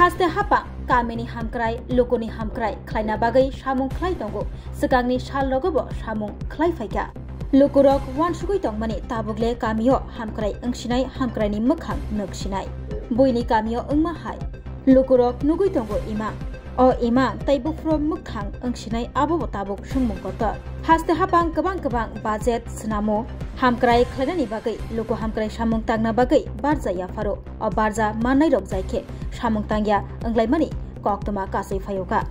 haste hapa kamini hamkrai lokoni hamkrai khlaina bagai samung khlai tongo sikangni sal logobo samung khlai faika lokorok wan sugoi tongmani tabugle kamio hamkrai angsinai hamkraini mokhang noksinai boini kamio angma hai lokorok nugoi tongo ima o ima taibu from mokhang angsinai abo tabuk sungmung kota haste hapang kabang budget snamo hamkrai khlainani bagai loko hamkrai samung tangna bagai barja ya faro o barja manai rok jaike samung tangya anglaimani koktoma kasai fayoka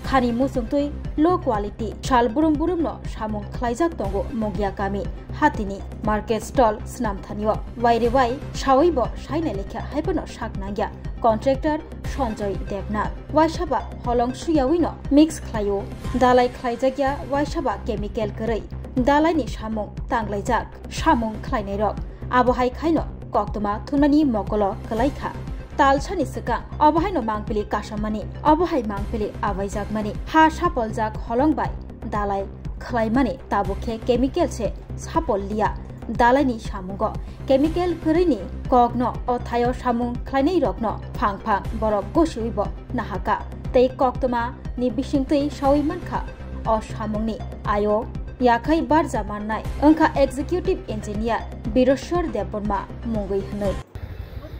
khani musungtui low quality chal burum no samung khlaijak tongo mogya kami hatini market stall snam thanio waire wai sawibo saina lekha haibano saknangya contractor Sanjay Devnath waisaba holong suyawino mix khlayo dalai khlaijakya waisaba chemical korei dalai ni samung tanglaijak samung khlainai rok abohai khaino koktoma thunmani mokolo kalaikha talchani sika abohaino mangpili kasamani abohai mangpili awaijak ha sapoljak holongbai dalai khlaimani tabukhe chemical se sapol liya dalai ni samungo chemical korini kokno o thayo samung khlainai rokno phang borok gosiuibo nahaka tei koktoma ni bisingtei sawi mankha o samungni ayo yakai barja mannai angkha executive engineer Biroswar Deborma mungoi hnoi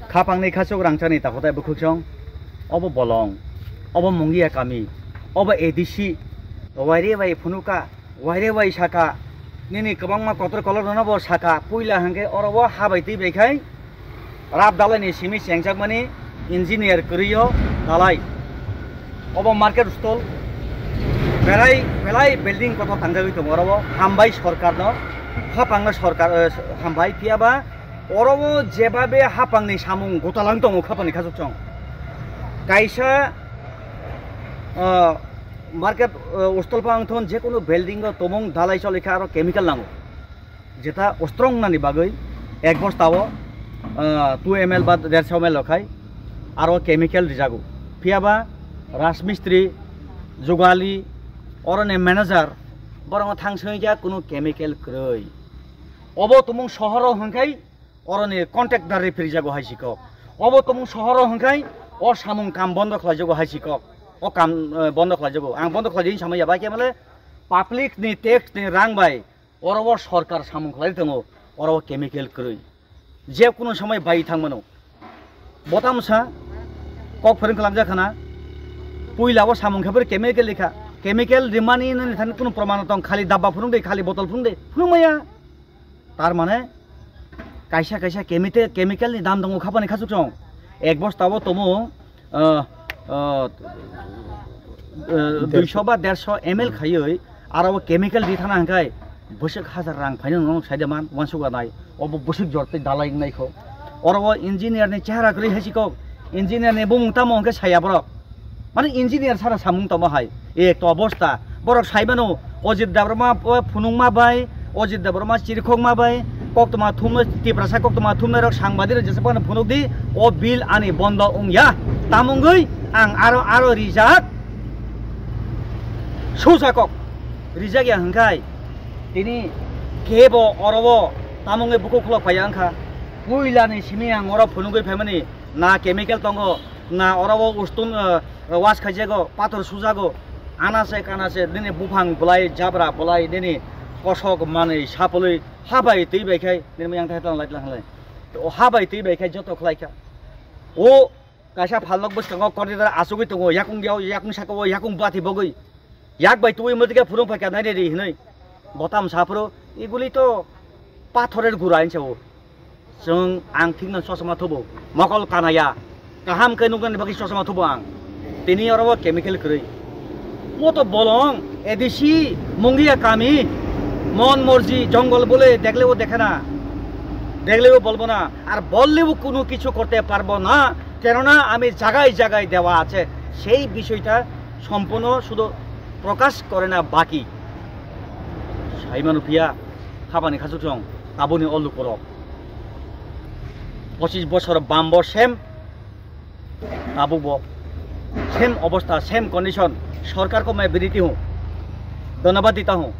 khapangni khachok rangchani takotai bukhukchong obo bolong obo mungia kami obo ADC waire bai phunuka waire bai saka nini kabangma kotor kolor no bo saka puila hangke orobo habaiti bekhai rap dalani simi chengjakmani engineer koriyo dalai obo market stall belai building kotor tangjagoi tongo orobo hambai sarkar no hapangna sarkar hambai piaba orobo jebabe hapangni samung gotalang tongo khapani khachokchong kaisa market ostolpang thon je kono building go tomong dalai cholekha aro chemical nango jeta ostrong nani bagai ek bostao 2 ml ba 150 ml lokhai aro chemical rijago piaba rasmistri jogali orone manager borong thangsengja kono chemical kroi obo tomong shohoro hangkai orone contractor refrijago haisiko obo tomong shohoro hangkai o samung kam bondo khlajago haisiko o kam bondo khlajago ang bondo khlajin samai ya baike male public ni tax ni rang bai orobo sarkar samung khlai tongo orobo chemical kroi je kono samai bai thangmano botamsa kok phering klamja khana puilabo samung khaber chemical likha chemical rimani ni than kono praman tong khali dabba phurung de khali botol phurung de phurumaya tar mane kaisa chemical ni dam dong khapani khachukchong ek bostabo tomo 200 বা 150 ml khayoi aro chemical di thana hangkai bosik 1000 rang phaino nong saidaman wansuga nai obo bosik jorte dalai nai kho oro engineer ni chehra kri hesiko engineer ne bumung tamo hangke saya borok mane engineer sara samung tamo hai ek to obosta borok saibano Ojit Deborma phunungma bai Ojit Deborma chirkhokma bai koktoma thumno tiprasa koktoma thumna rok sangbadir jesapana phunukdi o bill ani bondo ungya tamungoi ang aro rijak susakok rijak yang hangkai ini kebo orobo tamunge buku khulok phaya angkha puilani simi ang oro phunugoi phaimani na chemical tongo na orobo ustun wash khajago pathor sujago anase kanase dini bufang bulai jabra bulai dini kosok mane sapoloi habai tei bekhai dini yang thaitan laitlang o habai tei bekhai joto khlaika o kaisa phalok boskango corridor asugoi tongo yakung diao yakung sakawo yakung bati bogoi yak bai tuই মধ্যে ফুরুং ফাকা নাই রে হিনই বতাম সাপ্রো এগুলি তো পাথরের গুড়া আইনছে ও जों आं थिंनो ससमा थबो मकल कानाया गाहाम कैनुगन बाकी ससमा थबो आं तिनी अरबो केमिकल करै मो तो बोलং एदिसी मुंगिया कामी मन मर्जी जंगल বলে দেখলেও দেখে না দেখলেও বলবো না আর বললেও কোনো কিছু করতে পারবো না কেননা আমি জায়গায় জায়গায় দেওয়া আছে সেই বিষয়টা সম্পূর্ণ শুধু প্রকাশ করে না বাকি সাইমানুফিয়া খাবানি খাজুচং তাবনি অলু করক 25 বছর বাম্বো সেম ताबुबो सेम अवस्था सेम कंडीशन सरकार को मैं विनती हूँ धन्यवाद देता हूँ।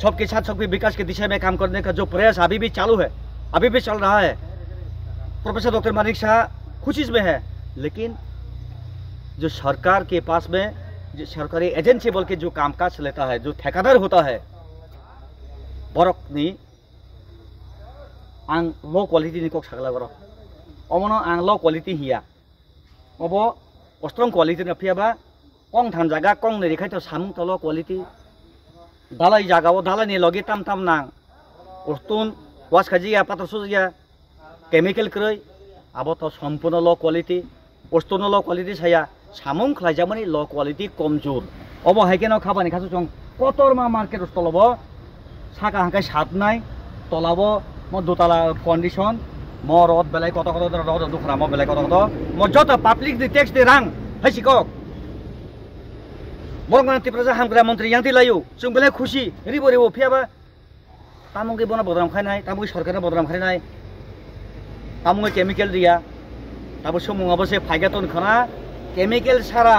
सबके साथ सबके विकास की दिशा में काम करने का जो प्रयास अभी भी चालू है, अभी भी चल रहा है। प्रोफेसर डॉक्टर मानिक शाह खुश इसमें है, लेकिन जो सरकार के पास में जो सरकारी एजेंसी बोल के जो कामकाज लेता है, जो ठेकेदार होता है, बरकनी आं लो क्वालिटी नि कक सागला बर अमनो आं लो क्वालिटी हिया अब स्ट्रंग क्वालिटी न फियाबा कं थाम जागा कं ने रेखाय तो सामु तो लो क्वालिटी दालाई जागा वो दालाई नि लगे ताम ताम नां उस्तुन वास खाजिया पातर सुजिया केमिकल क्रय अब तो सम्पूर्ण लो क्वालिटी उस्तुन लो क्वालिटी साया सामुं खलायजामनि लो क्वालिटी कमजोर अब हायकेनो खाबानि खासु जों कतरमा मार्केट उस्तलब साका हांकाय सातनाय तलाबो म दोतला कन्डिशन म रड बेलाय कत कत रड दुखरा म बेलाय कत कत म जत पाब्लिक नि टैक्स दे रां हायसिको बरंगना तिप्रजा हामग्रा मन्त्री यांति लायो जों बेलाय खुशी रिबो रिबो फियाबा तामुंगे बना बदराम खायनाय तामुंगे सरकारना बदराम खायनाय तामुंगे केमिकल दिया ताबो समुंगाबो से फायगातन खाना केमिकल सारा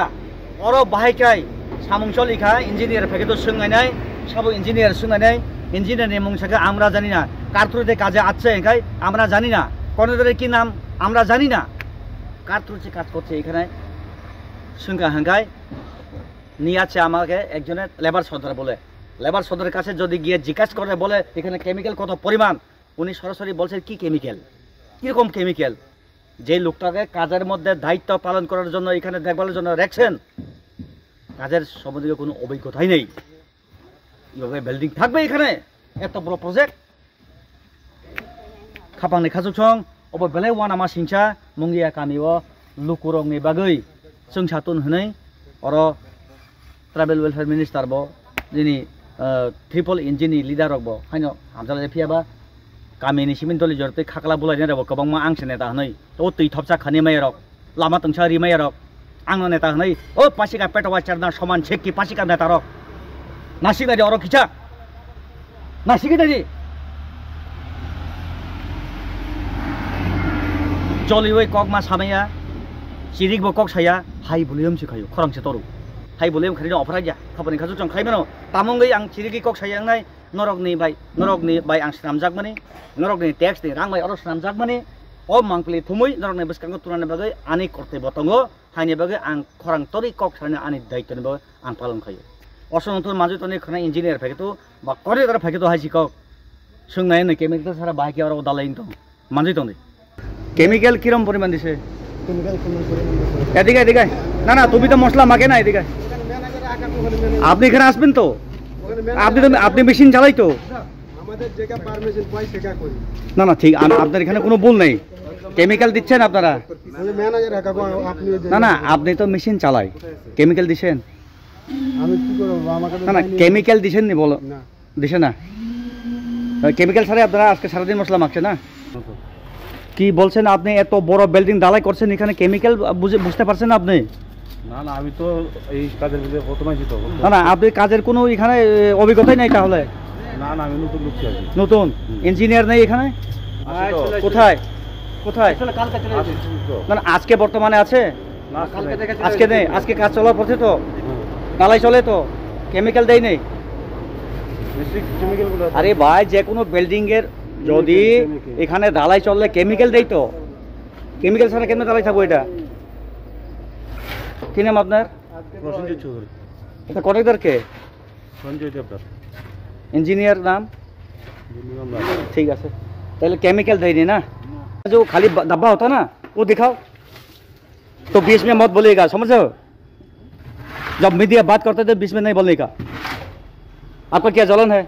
अर बाहायखाय सामुंसल लिखा इन्जिनियार फायगातो सोंगायनाय साबो इन्जिनियार सोंगायनाय ইঞ্জিনিয়ার মুংসাকে আমরা জানি না কারথ্রুতে কাজে আছে এখানে আমরা জানি না কর্ণধারের কি নাম আমরা জানি না কারথ্রুতে কাজ করছে এখানে সংখ্যা হাঙ্গায় নিয়ে আছে আমাকে একজনের লেবার সর্দার বলে লেবার সর্দারের কাছে যদি গিয়ে জিজ্ঞাসা করে বলে এখানে কেমিক্যাল কত পরিমাণ উনি সরাসরি বলছেন কি কেমিক্যাল কিরকম কেমিক্যাল যে লোকটাকে কাজের মধ্যে দায়িত্ব পালন করার জন্য এখানে দেখভালের জন্য রাখছেন কাজের সম্বন্ধে কোনো অভিজ্ঞতাই নেই এইভাবে বিল্ডিং থাকবে এখানে এত বড় প্রজেক্ট খাপাংনি খাজুচং অব বেলে ওয়ানা মা সিংসা মুঙ্গিয়া কামিও লুকুরংনি বাগৈ जों सातुन हनै अर ट्राइबल वेलफेयर मिनिस्टार बो जिनि ट्रिपल इन्जिनि लिडार बो हाइनो हामजाले फियाबा गामिनि सिमिन्टलि जरते खाकला बुलायने रबो गोबांमा आंसे नेता हनै तो तै थपसा खानि मायरक लामा तंसा रि मायरक आंनो नेता हनै ओ पासिका पेटवा चारना समान छेकि पासिका नेता रक नासिगा दे अर किचा नासिगा दे जलिवै ककमा सामैया चिरिक बो कक साया हाई भलिउम सिखायो खरंसे तरु हाई भलिउम खारिनो अफराया खापनि खाजु जों खाइमानो तामंगै आं चिरिक कक सायांनाय नरकनि बाय आं स्नामजाकमानि नरकनि टैक्स नि रांबाय अर स्नामजाकमानि ओ मांगप्ले थुमै नरकनि बसकांगो तुनाने बागै आनि करते बतंगो हाइनि बागै आं खरं तरि कक सारने आनि दायित्वनि बागै आं पालन खायो असनतन माजुतनि खना इन्जिनियार फायकेतो बा करेदार फायकेतो हाइसिक सोंनाय न केमिकल सारा बाहायके अर दालाइन दं माजुतनि केमिकल किरम परिमाण दिसे এদিকে এদিকে না না তুমি তো মশলা মাখে না এদিকে আপনি এখানে আসবেন তো আপনি মেশিন চালাই তো আমাদের যেটা পারমিশন পাই সেটা করি না না ঠিক আপনাদের এখানে কোনো ভুল নেই কেমিক্যাল দিচ্ছেন আপনারা আমি ম্যানেজার একা আপনি না না আপনি তো মেশিন চালাই কেমিক্যাল দিছেন আমি কি করব আমাকে না না কেমিক্যাল দিছেন নি বলো না দিছেন না কেমিক্যাল ছাড়া আপনারা আজকে সারা দিন মশলা মাখছেন না কি বলছেন আপনি এত বড় বিল্ডিং ঢালাই করছেন এখানে কেমিক্যাল বুঝতে পারছেন না আপনি না না আমি তো এই কাজের ভিতরে প্রথমে ছিল না না আপনি কাজের কোনো এখানে অভিজ্ঞতাই নাই তাহলে না না আমি নতুন লোক আছি নতুন ইঞ্জিনিয়ার নেই এখানে কোথায় কোথায় কালকে চলে আসবে না আজকে বর্তমানে আছে না আজকে নেই আজকে কাজ চলার পথে তো ঢালাই চলে তো কেমিক্যাল দেই নেই আরে ভাই যে কোনো বিল্ডিং এর যদি এখানে ঢালাই চললে কেমিক্যাল দেই তো কেমিক্যাল ছাড়া কেন ঢালাই থাকবো এটা কি নাম আপনার প্রসেনজিৎ চৌধুরী এটা কন্ট্রাক্টর কে সঞ্জয় দেবদার इंजीनियर नाम ठीक है पहले केमिकल दे देना जो खाली डब्बा होता ना वो दिखाओ तो बीच में मत बोलेगा समझो जब मीडिया बात करते थे बीच में नहीं बोलने का आपका क्या जलन है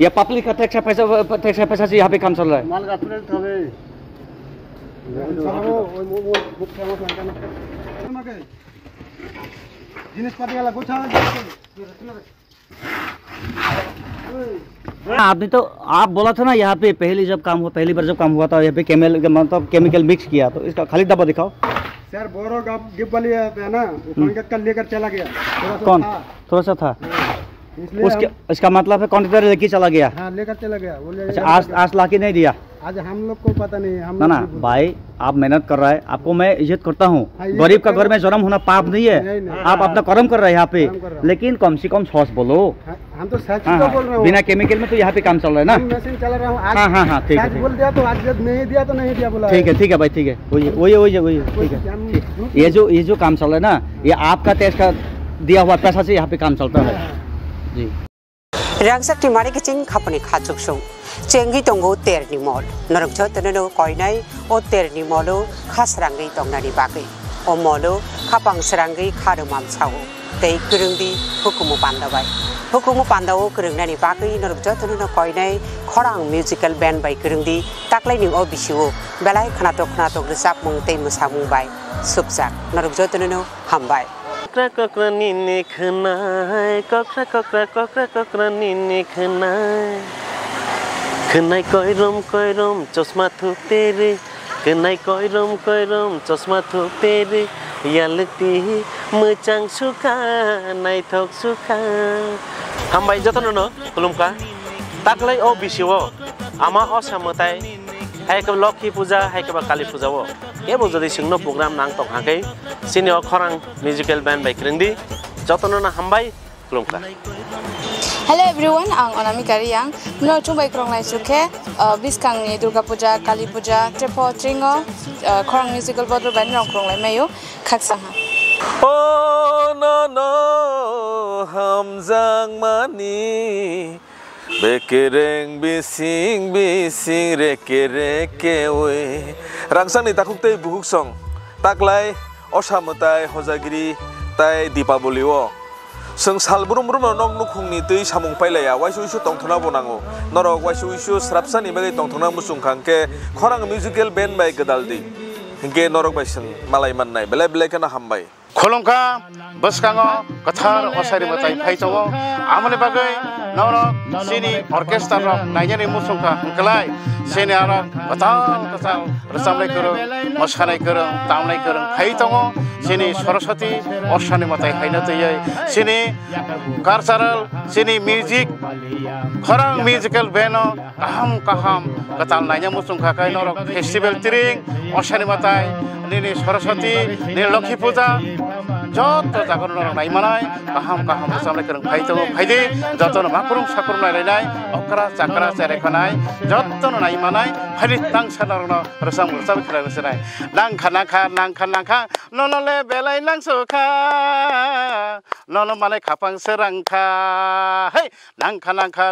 या पब्लिक का टैक्स पैसा से यहाँ पे काम चल रहा है माल का आपने तो आप बोला था ना यहाँ पे पहली बार जब काम हुआ था यहाँ पे मतलब केमिकल मिक्स किया तो इसका खाली डब्बा दिखाओ सर बोरो गिफ्ट वाली है ना कल लेकर चला गया कौन थोड़ा सा था इसका मतलब है कॉन्ट्रैक्टर लेके चला गया हाँ लेकर चला गया अच्छा आज लाके नहीं दिया आज हम लोग को पता नहीं हम ना भाई आप मेहनत कर रहा है आपको मैं इज्जत करता हूँ गरीब का घर में जन्म होना पाप नहीं है आप अपना कर्म कर रहे हैं यहाँ पे लेकिन कम से कम सच बोलो हम तो सच बोल रहे हैं बिना केमिकल में तो यहाँ पे काम चल रहा है ना मशीन चला रहा हूँ हाँ हाँ ठीक है बोल दिया तो आज जब नहीं दिया तो नहीं दिया बोला ठीक है भाई ठीक है वही ठीक है ये जो काम चल रहा है ना, ये आपका देश का दिया हुआ पैसा से यहाँ पे काम चलता है जी। रांगसाक टिमारी के चिंग खापनी खाचुक सुं चेंगी तंगो तेरनी मॉल नरक छ तननो कोइनाय ओ तेरनी मॉलो खासरांगै तंगनानि बागै ओ मॉलो खापांग सरांगै खारुमाम छावो तै गरुंदी हुकुमु पान्दावो गरुंनानि बागै नरक छ तननो कोइनाय खरांग म्यूजिकल बैंड बाय गरुंदी ताक्लाइनि ओ बिसिवो बेलाय खनातो रिसाब मुं तै मोसामुं बाय सुबजाक नरक छ तननो हामबाय कक्रा निने खनाय कक्रा निने खनाय कोइरम चश्मा थुपते रे खनाय कोइरम चश्मा थुपते रे यालती मोजां सुखा नायथक सुखा हामबाय जतन न खुलुमका ताकलाय ओ बिसिव आमा असामताय हायकब लक्ष्मी पूजा हायकब काली पूजा वो ये बुझदै सिंगनो प्रोग्राम नांग तक हाकै सिनि खरांग म्यूजिकल बैंड बाय krengdi जतन न हामबाय खुलुमका। Hello everyone, ang Anamika Riyang. Mno chungbay kronglay suke biskangni Durga Puja, Kali Puja, Trepo Tringo, khorang musical bodro band rong kronglay mayo khaksangha. Oh no hamjang mani bekereng bising reke we rangsang ni takuk tei buhuk song taklai osamutai hojagiri tai Dipaboli wo जों सालब्रुम नक नुखुंनि दै सामुं पाइलाया वाइसु तंथना बनांगो नरक वाइसु स्राबसानि बागै तंथना मुसुंखांके खरां musical band bye गदालदि हिंके नरक बायसं मालाय माननाय बेले केना हामबाय खुलुमका बसकांगो कथार असारि मताय फाइथावो आमने बागै नरक सिनि अर्केस्ट्रा रक नायनि मुसुंखा हंकलाय सिनि आरक कथाल रसामनाय करो मोसानाय करो दामनाय करो फाइथावो सिनि सरस्वती असानि मताय हायना तयै सिनि कल्चरल सिनि म्यूजिक खरां म्यूजिकल बैंड काहाम कथाल नायनि मुसुंखा काय नरक फेस्टिवल त्रिं असानि मताय निनि सरस्वती नि लक्ष्मी पूजा जत जागरण नायमानाय काहाम रसामनाय करं फायदे जतन माकुरुम साकुरुम नायलायनाय अकरा चाकरा चेरेखनाय जतन नायमानाय फायदे तां सानारन रसाम रसाब खेलायनाय नांखा ननले बेलाय नांसोखा नन माने खापां सोरांखा हे नांखा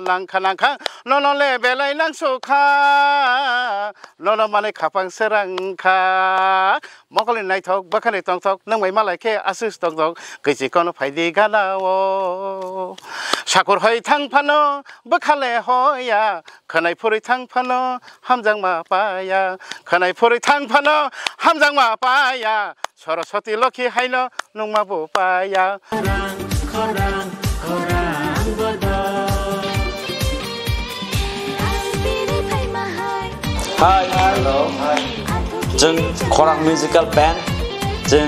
ननले बेलाय नांसोखा नन माने खापां सोरांखा मकलि नायथक बखानि तंथक नंबाय मालायखे आसुस तंथक गैजिकन फायदे गालावो साकुर हय थांफानो बखाले हया खोनाय फुरै थांफानो हामजां मापाया खोनाय फुरै थांफानो हामजां मापाया सरस्वती लक्ष्मी हायनो नंमा बोपाया Hi, hello. जों खरां म्यूजिकल बैंड जों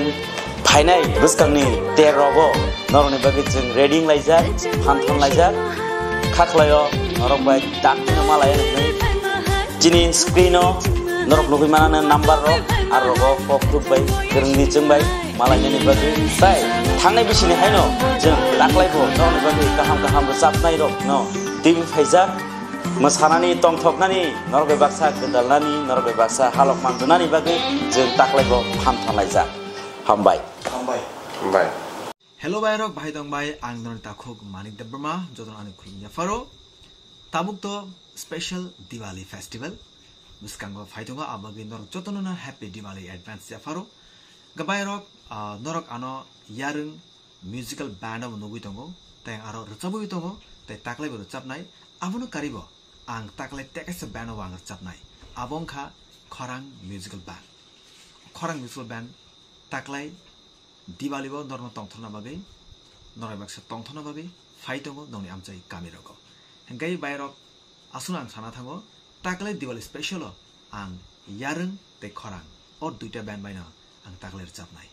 फाइनाय बुस्कांनि तेरबो नरनि बागै जों रेडिं लायजाक फानथन लायजाक खाखलायो नरक बाय दाक्तिनो मालाय जिनि स्क्रिनो नरक नुबिमानानो नाम्बार रो आरो रो पकटुब बाय गोरंनि जोंबाय मालायनि बागै साय थांनाय बिसिनि हायनो जों दाखलायबो नरनि बागै गाहाम रोजाबनाय रो न टिभि फायजाक मोसानानै तंथकनानै नरबे बाक्सा गोदालनानै नरबे बाक्सा हालक मानदुनानै बागै जों दाखलायबो फानथानलायजा हामबाय हेलो बायरक भाई दं बाय आं नरनि ताखुक मानिक देब्रमा जतन आनि खुलुमया फारो ताबुक तो स्पेशल दिवाली फेस्टिवल बुस्कांगो फाइथोगा आबागै नरक जतनना हैप्पी दिवाली एडवांस या फारो गबायरक नरक आनो यारुं म्यूजिकल बैंड अब नुगुइ दंगो ताय आरो रचाबुइ दंगो ताय ताकलायबो रचाबनाय आबोनो कारिबो आं ताकलाय टेकेस बैंड वांग रचाबनाय आबोंखा खरां म्यूजिकल बैंड ताकलाय दिवाली बो नरम तंथना बागै नरायबाक्सा तंथना बागै फाइथोगो नंनि आमचाय गामिरगो हेंगाय बायरक आसुन आं साना थांगो ताकलाय दिवाली स्पेशल आं यारुं ते खरां और दुइटा बैंड बायना आं ताकलाय रचाबनाय